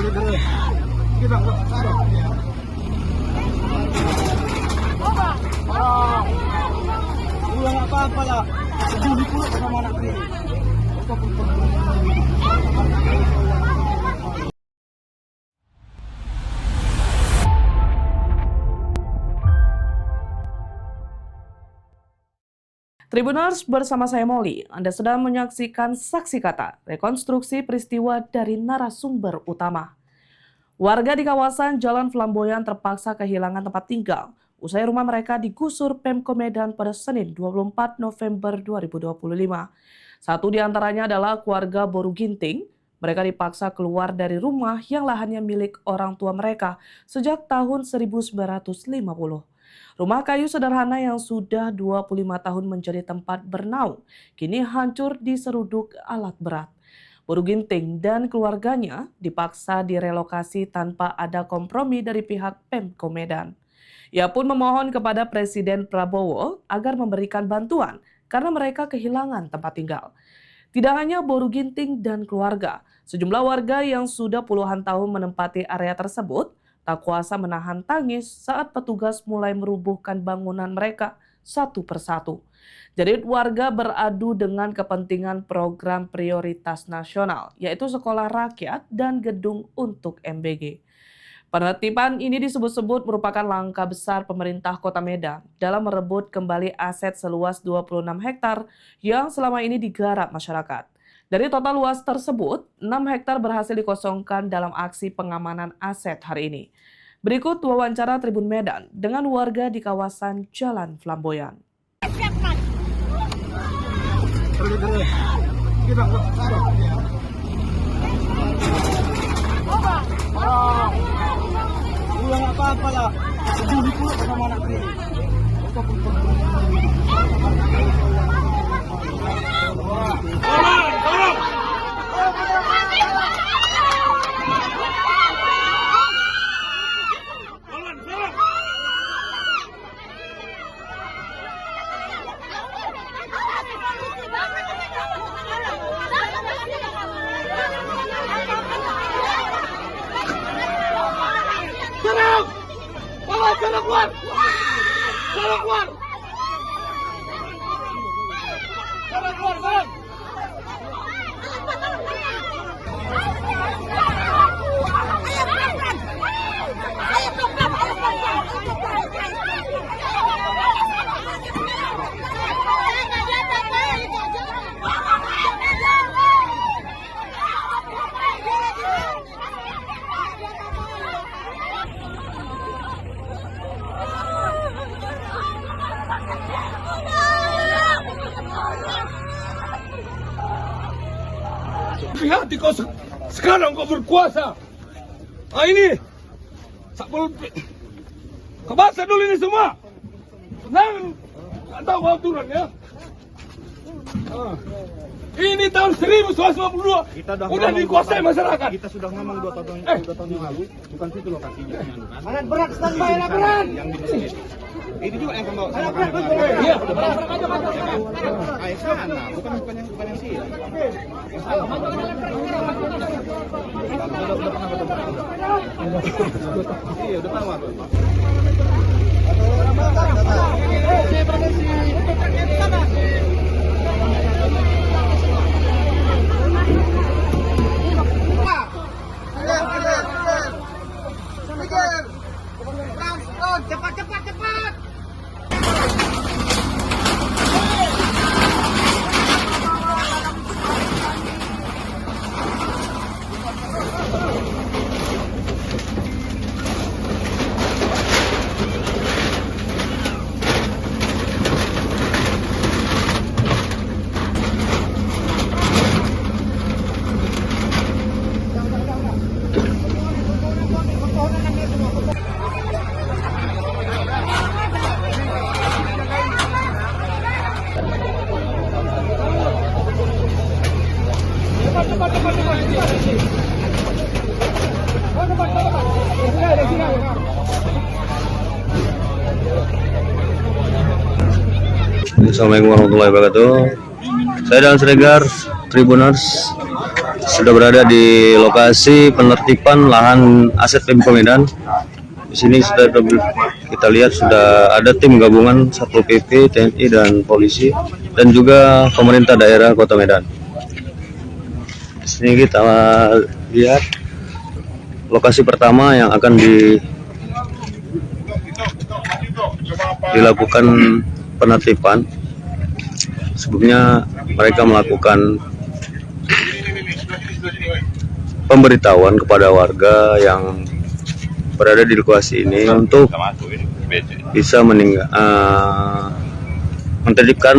Ulang apa-apa lah. Peduli pula sama anak ini. Tribuners, bersama saya Molly, Anda sedang menyaksikan Saksi Kata, rekonstruksi peristiwa dari narasumber utama. Warga di kawasan Jalan Flamboyan terpaksa kehilangan tempat tinggal usai rumah mereka digusur Pemko Medan pada Senin 24 November 2025. Satu di antaranya adalah keluarga Boru Ginting. Mereka dipaksa keluar dari rumah yang lahannya milik orang tua mereka sejak tahun 1950. Rumah kayu sederhana yang sudah 25 tahun menjadi tempat bernaung, kini hancur diseruduk alat berat. Boru Ginting dan keluarganya dipaksa direlokasi tanpa ada kompromi dari pihak Pemko Medan. Ia pun memohon kepada Presiden Prabowo agar memberikan bantuan karena mereka kehilangan tempat tinggal. Tidak hanya Boru Ginting dan keluarga, sejumlah warga yang sudah puluhan tahun menempati area tersebut tak kuasa menahan tangis saat petugas mulai merubuhkan bangunan mereka satu persatu. Jadi warga beradu dengan kepentingan program prioritas nasional, yaitu sekolah rakyat dan gedung untuk MBG. Penertiban ini disebut-sebut merupakan langkah besar pemerintah Kota Medan dalam merebut kembali aset seluas 26 hektar yang selama ini digarap masyarakat. Dari total luas tersebut, 6 hektar berhasil dikosongkan dalam aksi pengamanan aset hari ini. Berikut wawancara Tribun Medan dengan warga di kawasan Jalan Flamboyan. Ulang apa-apa lah. Peduli pula sama anak ini. Serang! Bawa serang keluar! Serang keluar! Serang keluar, serang! Hati kau sekarang kau berkuasa. Ini kau baca dulu ini semua. Jangan tahu aturan ya. Ini tahun 1952 udah dikuasai masyarakat. Kita sudah ngomong 2 tahun yang lalu, bukan situ lokasinya. Alat berat standby, alat berat. Ini juga yang pembawa sama kami. Iya. Air sana, bukan yang sini. Iya, udah tahu aku. Cepat. Assalamualaikum warahmatullahi wabarakatuh. Saya dan Sregar Tribuners Sudah berada di lokasi penertiban lahan aset Pemko Medan. Di sini sudah kita lihat sudah ada tim gabungan Satpol PP, TNI dan polisi dan juga pemerintah daerah Kota Medan. Di sini kita lihat lokasi pertama yang akan dilakukan penertiban. Sebelumnya mereka melakukan pemberitahuan kepada warga yang berada di lokasi ini untuk bisa menertibkan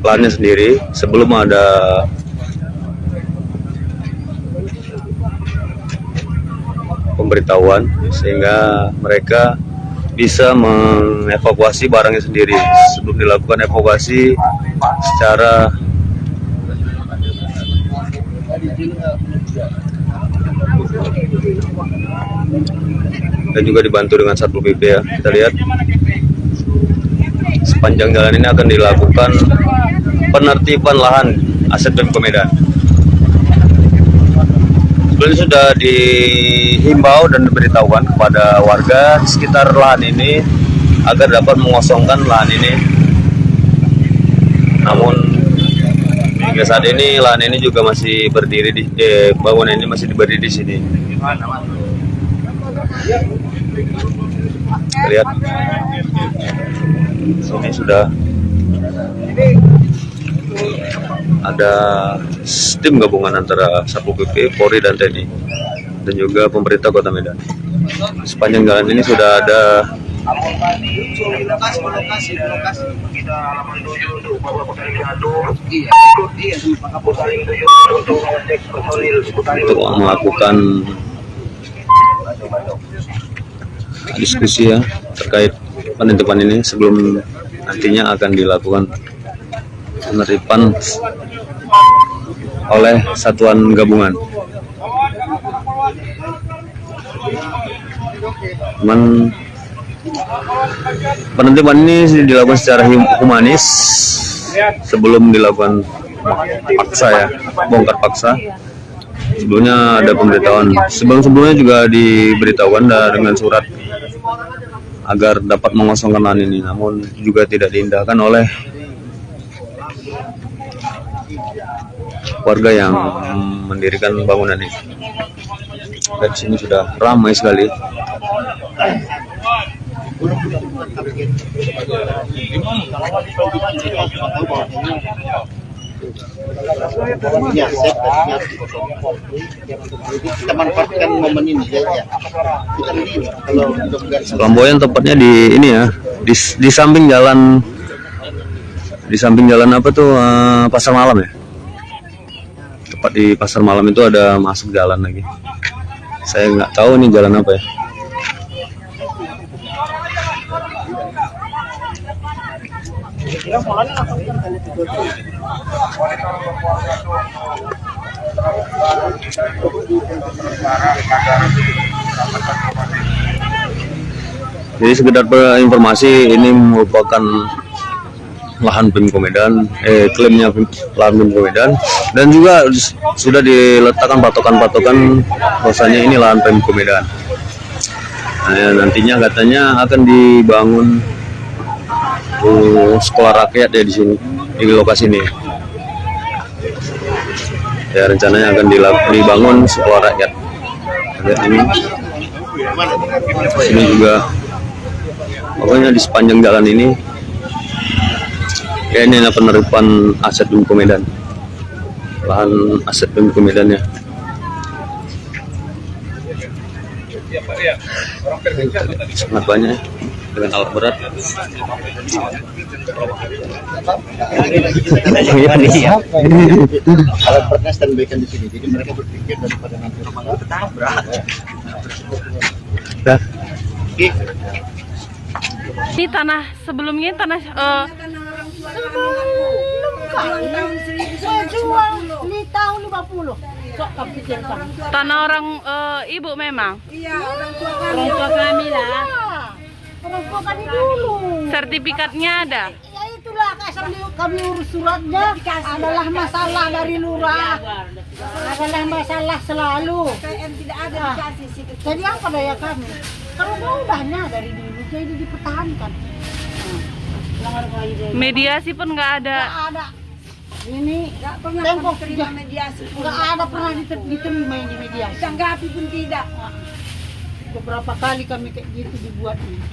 lahannya sendiri sebelum ada pemberitahuan, sehingga mereka bisa mengevakuasi barangnya sendiri sebelum dilakukan evakuasi secara dan juga dibantu dengan Satpol PP ya. Kita lihat sepanjang jalan ini akan dilakukan penertiban lahan aset Pemko Medan. Sebelumnya sudah dihimbau dan diberitahukan kepada warga di sekitar lahan ini agar dapat mengosongkan lahan ini. Namun hingga saat ini lahan ini juga masih berdiri di bangunan ini masih berdiri di sini. Lihat, ini sudah ada tim gabungan antara Satpol PP, Polri dan TNI dan juga pemerintah Kota Medan. Sepanjang jalan ini sudah ada untuk melakukan diskusi ya terkait penentuan ini sebelum nantinya akan dilakukan penerimaan oleh satuan gabungan. Penentuan ini dilakukan secara humanis sebelum dilakukan paksa ya, bongkar paksa. Sebelumnya ada pemberitahuan. Sebelumnya juga diberitahukan dengan surat agar dapat mengosongkan lahan ini, namun juga tidak diindahkan oleh warga yang mendirikan bangunan ini. Dan sini sudah ramai sekali. Kita manfaatkan momen ini ya. Flamboyan tepatnya di ini ya, di samping jalan apa tuh, pasar malam ya. Tepat di pasar malam itu ada masuk jalan lagi. Saya nggak tahu nih jalan apa ya. Jadi sekedar informasi, ini merupakan lahan Pemko Medan, klaimnya lahan Pemko Medan, dan juga sudah diletakkan patokan-patokan bahwasanya ini lahan Pemko Medan. Nah, ya, nantinya katanya akan dibangun sekolah rakyat ya di sini, di lokasi ini. Ya, rencananya akan dibangun sekolah rakyat. Lihat ini juga, pokoknya di sepanjang jalan ini kayaknya ada penerimaan aset Pemko Medan, lahan aset Pemko Medan ya. Sangat banyak dengan alat berat. Alat beratnya standby-kan di sini, jadi mereka berpikir daripada nanti rumah ketabrak. Ini tanah sebelumnya tanah tahun saya jual di tahun 50. tanah orang ibu memang. Iya, orang tua kami lah. Orang tua kami dulu. Sertifikatnya ada. Ya itulah kami urus suratnya adalah masalah dari lurah, adalah masalah selalu. Jadi apa daya kami? Kalau mau udahnya dari dulu jadi dipertahankan. Mediasi pun nggak ada. Nggak ada. Ini tempo sudah nggak ada pernah diterima ini mediasi. Tanggapi pun tidak. Beberapa kali kami kayak gitu dibuat ini.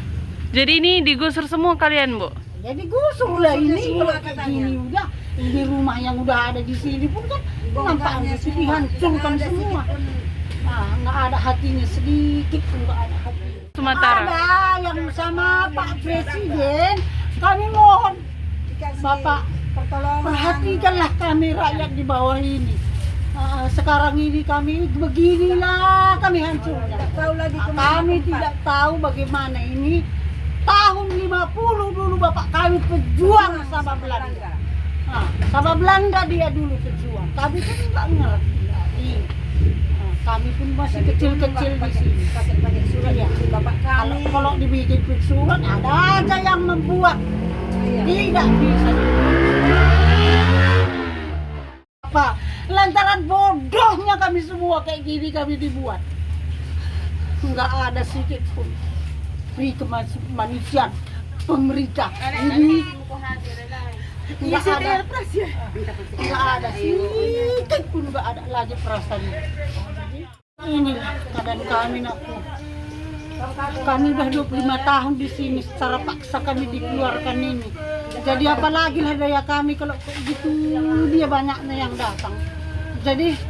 Jadi ini digusur semua kalian, Bu? Jadi gusur lah ini kalau kayak gini udah. Ini rumah yang udah ada di sini pun kan nampaknya sih dihancurkan semua. Nah, nggak ada hatinya sedikit pun nggak ada hatinya. Sumatera. Ada yang sama Pak Presiden. Kami mohon Bapak perhatikanlah kami rakyat di bawah ini. Sekarang ini kami beginilah kami hancurnya. Kami tidak tahu bagaimana ini. Tahun 50 dulu bapak kami pejuang sama Belanda. Sama Belanda dia dulu pejuang. Kami kan nggak ngerti. Kami pun masih kecil-kecil di sini. Ya. Kalau dibikin surat ada aja yang membuat. Tidak bisa. Apa? Lantaran bodohnya kami semua kayak gini kami dibuat. Nggak ada sedikit pun. Kemanusiaan pemerintah ini nggak ada sedikit pun nggak ada lagi perasaannya. Inilah keadaan kami nakku. Kami udah 25 tahun di sini secara paksa kami dikeluarkan ini. Jadi apalagi lah daya kami kalau gitu dia banyaknya yang datang. Jadi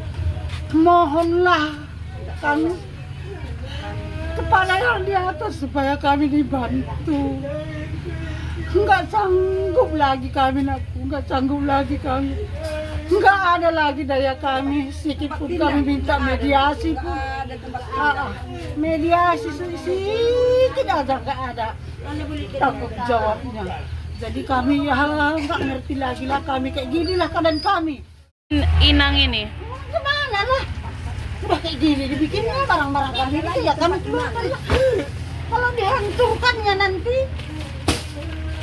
mohonlah kami kepala yang di atas supaya kami dibantu. Enggak sanggup lagi kami nakku, enggak sanggup lagi kami. Enggak ada lagi daya kami, sedikit pun kami minta mediasi pun. Mediasi sedikit aja enggak ada tanggung jawabnya. Jadi kami ya enggak ngerti lagi lah kami kayak gini lah keadaan kami. Inang ini. Gimana lah? Udah kayak gini dibikinnya barang-barang kami ya kami keluarkan lah. Kalau dihancurkannya nanti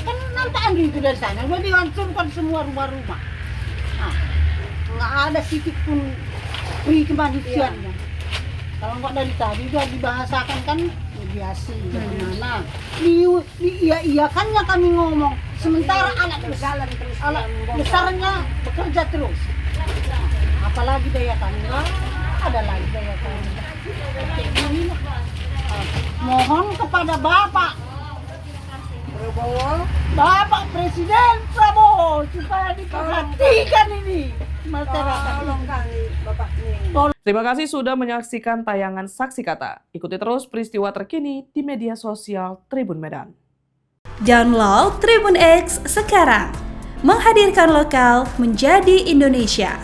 kan nampakan gitu dari sana udah dihancurkan semua rumah-rumah. Nggak ada sedikit pun kemanusiaannya. Kalau nggak dari tadi udah dibahasakan kan mediasi bagaimana. Iya-iyakannya kami ngomong sementara anak besarnya bekerja terus. Apalagi daya kami ada lagi daya kami. Kayak gini lah. Mohon kepada Bapak Bapak Presiden Prabowo supaya diperhatikan ini masyarakat. Terima kasih sudah menyaksikan tayangan Saksi Kata. Ikuti terus peristiwa terkini di media sosial Tribun Medan. Download Tribun X sekarang. Menghadirkan lokal menjadi Indonesia.